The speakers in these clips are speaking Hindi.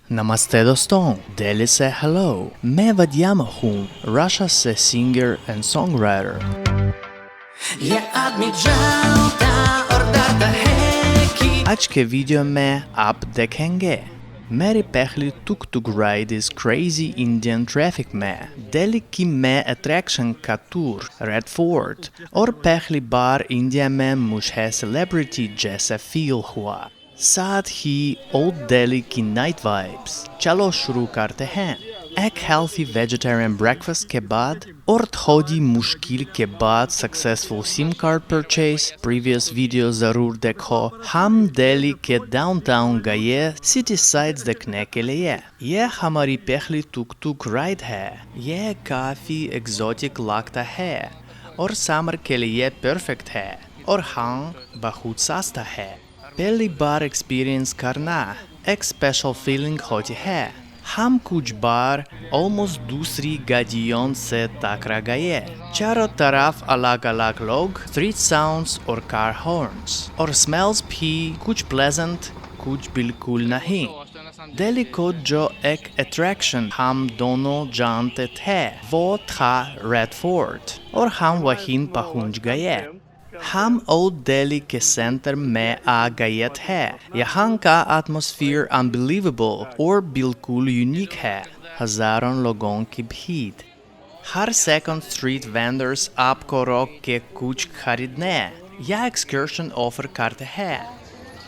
नमस्ते दोस्तों, दिल्ली से हेलो। मैं वद्यामा हूँ, रशिया से सिंगर एंड सॉन्ग राइटर। ये आदमी जानता और डरता है कि आज के वीडियो में आप देखेंगे मेरी पहली टुक टुक राइड इस क्रेजी इंडियन ट्रैफिक में, दिल्ली की मैं अट्रैक्शन का टूर, रेड फोर्ट, और पहली बार इंडिया में मुझे सेलिब्रिटी जैसा फील हुआ, साथ ही ओल्ड दिल्ली की नाइट वाइब्स। चलो शुरू करते हैं। एक हेल्थी वेजिटेरियन ब्रेकफास्ट के बाद और थोड़ी मुश्किल के बाद successful SIM card purchase, previous video जरूर देखो। हम दिल्ली के डाउनटाउन गए सिटी साइड्स देखने के लिए। यह हमारी पहली टुक टुक राइड है। यह काफी एक्सोटिक लगता है और समर के लिए परफेक्ट है और हाँ, बहुत सस्ता है। पहली बार एक्सपीरियंस करना एक स्पेशल फीलिंग होती है। हम कुछ बार ऑलमोस्ट दूसरी गाड़ियों से टकरा गए। चारों तरफ अलग अलग लोग, स्ट्रीट साउंड्स और कार हॉर्न्स, और स्मेल्स भी कुछ प्लेजेंट, कुछ बिल्कुल नहीं। दिल्ली को जो एक अट्रैक्शन हम दोनों जानते थे वो था रेड फोर्ट, और हम वहीं पहुंच गए। हम ओल्ड दिल्ली के सेंटर में आ गए थे। यहाँ का एटमॉस्फेयर अनबिलीवेबल और बिल्कुल यूनिक है। हजारों लोगों की भीड़, हर सेकंड स्ट्रीट वेंडर्स आपको रोक के कुछ खरीदने या एक्सकर्शन ऑफर करते हैं।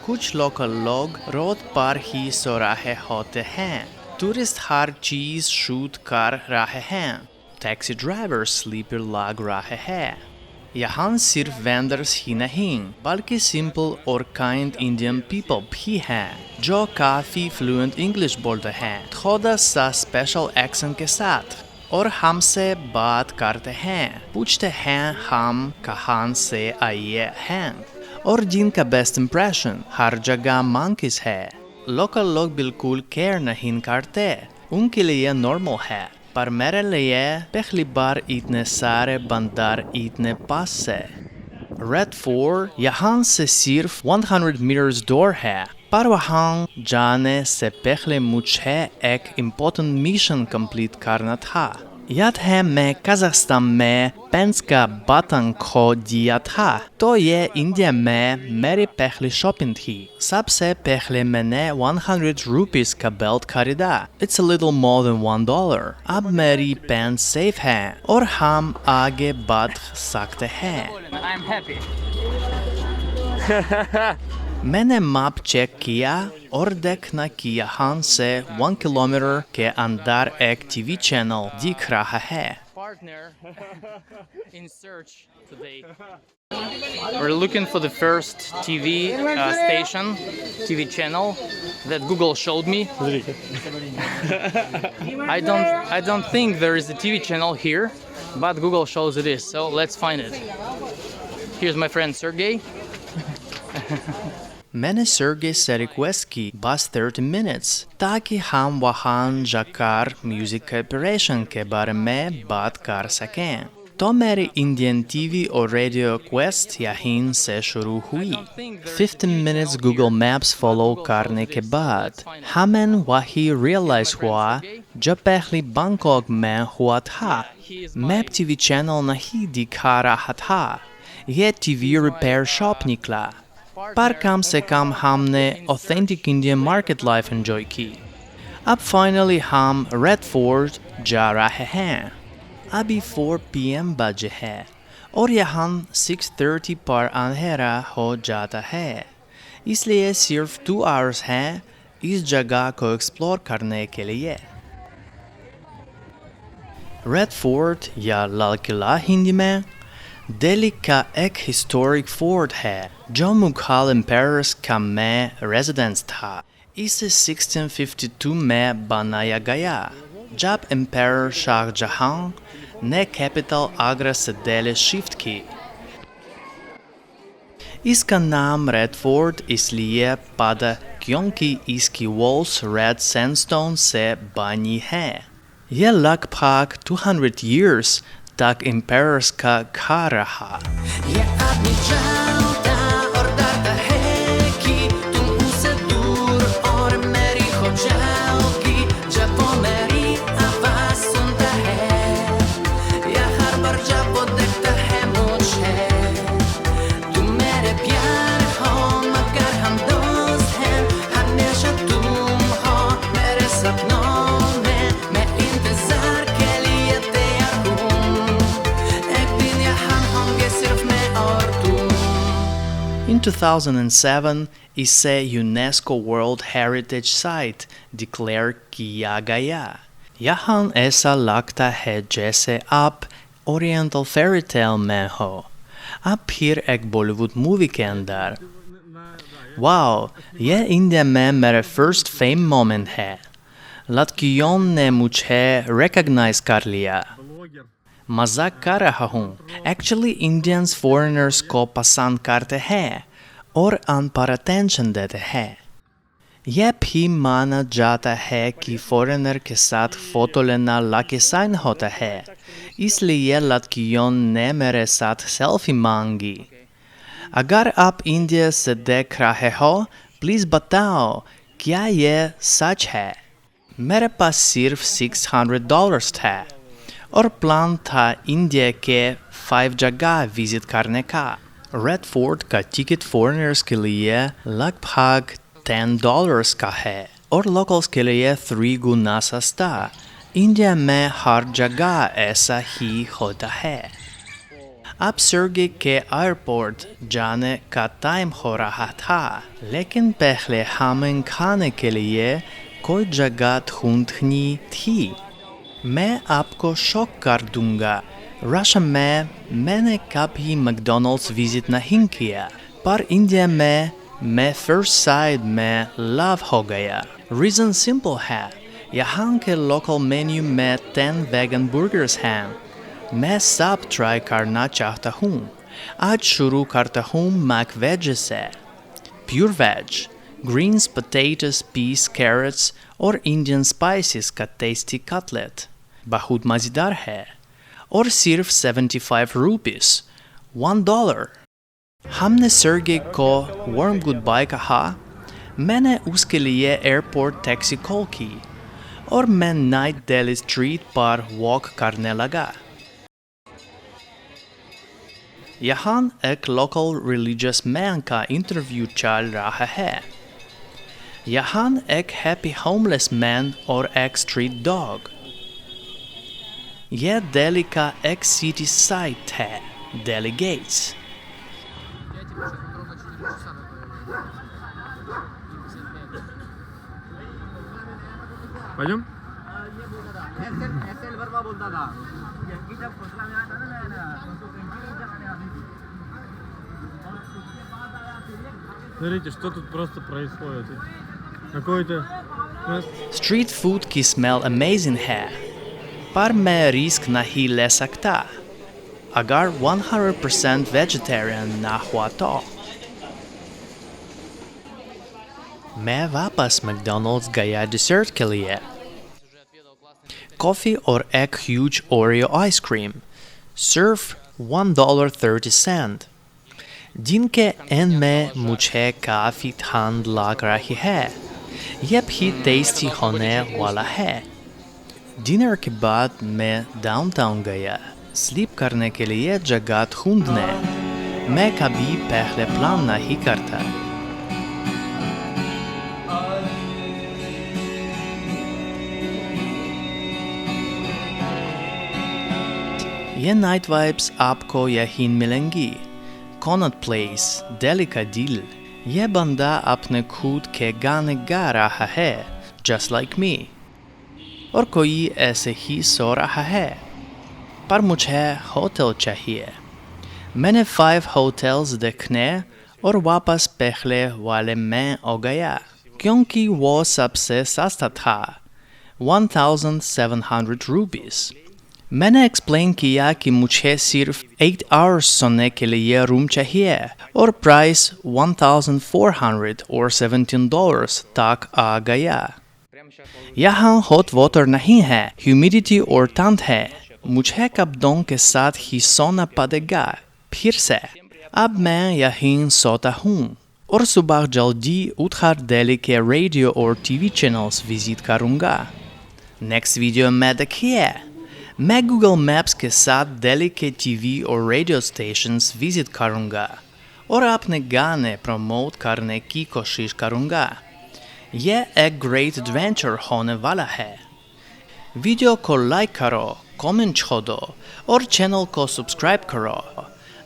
कुछ लोकल लोग रोड पर ही सो रहे होते हैं। टूरिस्ट हर चीज शूट कर रहे हैं। टैक्सी ड्राइवर स्लीपर लग रहे हैं। यहाँ सिर्फ वेंडर्स ही नहीं बल्कि सिंपल और काइंड इंडियन पीपल भी हैं जो काफ़ी फ्लुएंट इंग्लिश बोलते हैं, थोड़ा सा स्पेशल एक्सेंट के साथ, और हमसे बात करते हैं, पूछते हैं हम कहाँ से आए हैं और जिनका बेस्ट इम्प्रेशन हर जगह मंकीज है। लोकल लोग बिल्कुल केयर नहीं करते, उनके लिए नॉर्मल है, पर मेरे लिए पहली बार इतने सारे बंदर इतने पास से। रेड फोर्ट यहाँ से सिर्फ 100 मीटर्स दूर है, पर वहाँ जाने से पहले मुझे एक इम्पोर्टेंट मिशन कंप्लीट करना था। याद है मैं कजाकिस्तान में पेंस का बटन खो दिया था, तो ये इंडिया में मेरी पहली शॉपिंग थी। सबसे पहले मैंने 100 रुपीस का बेल्ट खरीदा। It's a little more than $1। अब मेरी पेन सेफ है और हम आगे बढ़ सकते हैं। I'm happy. मैंने मैप चेक किया और देखना कि यहाँ से 1 किलोमीटर के अंदर एक टीवी चैनल दिख रहा है। Partner in search today. We're looking for the first TV station, TV channel that Google showed me. I don't think there is a TV channel here, but Google shows it is. So let's find it. Here's my friend Sergey. मैंने सर्गे से रिक्वेस्ट की बस 30 मिनट्स, ताकि हम वहाँ जाकर म्यूजिक कॉर्पोरेशन के बारे में बात कर सकें। तो मेरी इंडियन टीवी और रेडियो क्वेस्ट यहीं से शुरू हुई। 15 मिनट्स गूगल मैप्स फॉलो करने के बाद हमें वही रियलाइज हुआ जो पहले बैंकॉक में हुआ था। मैप टीवी चैनल नहीं दिखा रहा था, यह टीवी रिपेयर शॉप निकला। पर कम से कम हमने authentic Indian market life enjoy की। अब फाइनली हम रेड फोर्ट जा रहे हैं। अभी 4 PM बजे है और यहाँ 6:30 पर अंधेरा हो जाता है, इसलिए सिर्फ 2 आवर्स हैं इस जगह को एक्सप्लोर करने के लिए। रेड फोर्ट या लाल किला हिंदी में दिल्ली का एक हिस्टोरिक फोर्ट है जो मुगल एम्पायर्स का में रेजिडेंस था। इसे 1652 में बनाया गया जब एम्पायर शाहजहां ने कैपिटल आगरा से दिल्ली शिफ्ट की। इसका नाम रेड फोर्ट इसलिए पड़ा क्योंकि इसकी वॉल्स रेड सैंडस्टोन से बनी है। यह लगभग 200 years तक एम्पायर्स का घर रहा। ये आदमी जानता और डरता है कि तुम उससे दूर और मेरी हो जाओ। 2007, इसे UNESCO world heritage site declare किया गया। यहाँ ऐसा लगता है जैसे आप ओरिएंटल फेरी टेल में हो, आप फिर एक बॉलीवुड मूवी के अंदर। वाओ, ये इंडिया में मेरा फर्स्ट फेम मोमेंट है। लड़कियों ने मुझे रिकॉग्नाइज कर लिया। मजाक कर रहा हूँ। एक्चुअली इंडियंस फॉरेनर्स को पसंद करते हैं और उन पर अटेंशन देते हैं। यह भी माना जाता है कि फॉरेनर के साथ फोटो लेना लकी साइन होता है, इसलिए लड़कियों ने मेरे साथ सेल्फी मांगी। अगर आप इंडिया से देख रहे हो, प्लीज़ बताओ क्या यह सच है। मेरे पास सिर्फ $600 था और प्लान था इंडिया के 5 जगह विजिट करने का। रेड फोर्ट का टिकट फॉरेनर्स के लिए लगभग $10 का है और लोकल्स के लिए 3 गुना सस्ता। इंडिया में हर जगह ऐसा ही होता है। अब सर्गे के एयरपोर्ट जाने का टाइम हो रहा था, लेकिन पहले हमें खाने के लिए कोई जगह ढूंढनी थी। मैं आपको शॉक कर दूंगा, रशिया में मैंने कभी मैकडॉनल्ड्स विजिट नहीं किया, पर इंडिया में मैं फर्स्ट साइड में लव हो गया। रीज़न सिंपल है, यहाँ के लोकल मेन्यू में 10 वेगन बर्गर्स हैं। मैं सब ट्राई करना चाहता हूँ। आज शुरू करता हूँ मैक वेज से। Pure veg, greens, potatoes, peas, carrots और इंडियन स्पाइसेस का टेस्टी कटलेट बहुत मज़ेदार है और सिर्फ 75 रुपीस, $1। हमने सर्गे को वार्म गुड बाय कहा। मैंने उसके लिए एयरपोर्ट टैक्सी कॉल की और मैं नाइट दिल्ली स्ट्रीट पर वॉक करने लगा। यहाँ एक लोकल रिलीजियस मैन का इंटरव्यू चल रहा है। यहाँ एक हैप्पी होमलेस मैन और एक स्ट्रीट डॉग। यह दिल्ली का एक सिटी साइट है, दिल्ली गेट्स। Пойдем? Смотрите, что тут просто происходит. Какой-то... स्ट्रीट फूड की स्मेल अमेजिंग है, पर मैं रिस्क नहीं ले सकता अगर 100% वेजिटेरियन ना हुआ तो। मैं वापस मैकडॉनल्ड्स गया डिजर्ट के लिए। कॉफ़ी और एक ह्यूज ओरियो आइसक्रीम, सिर्फ $1.30। दिन के एंड में मुझे काफ़ी ठंड लग रही है। यह भी टेस्टी होने वाला है। डिनर के बाद मैं डाउनटाउन गया स्लीप करने के लिए जगह ढूंढने। मैं कभी पहले प्लान नहीं करता। ये नाइट वाइब्स आपको यहीं मिलेंगी। कॉनट प्लेस, दिल्ली का दिल। यह बंदा अपने खुद के गाने गा रहा है, just like me। और कोई ऐसे ही सो रहा है, पर मुझे होटल चाहिए। मैंने 5 होटल्स देखने और वापस पहले वाले में हो गया, क्योंकि वो सबसे सस्ता था, 1,700 रुपीस। मैंने एक्सप्लेन किया कि मुझे सिर्फ 8 आवर्स सोने के लिए रूम चाहिए और प्राइस 1,400 और $17 तक आ गया। यहाँ हॉट वाटर नहीं है, ह्यूमिडिटी और ठंड है। मुझे कपड़ों के साथ ही सोना पड़ेगा। फिर से अब मैं यहीं सोता हूँ और सुबह जल्दी उठकर दिल्ली के रेडियो और टीवी चैनल्स विजिट करूँगा। नेक्स्ट वीडियो में देखिए। मैं गूगल मैप्स के साथ दिल्ली के टीवी और रेडियो स्टेशंस विजिट करूँगा और अपने गाने प्रमोट करने की कोशिश करूँगा। यह एक ग्रेट एडवेंचर होने वाला है। वीडियो को लाइक करो, कमेंट छोड़ो और चैनल को सब्सक्राइब करो।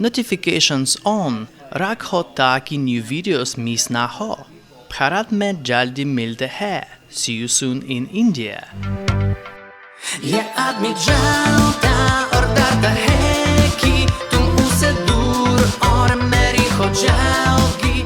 नोटिफिकेशंस ऑन रख हो ताकि न्यू वीडियोस मिस ना हो। भारत में जल्दी मिलते हैं। See you soon in India. ये आदमी जाता और डरता है कि तुम उससे दूर और मेरी हो जाओगी।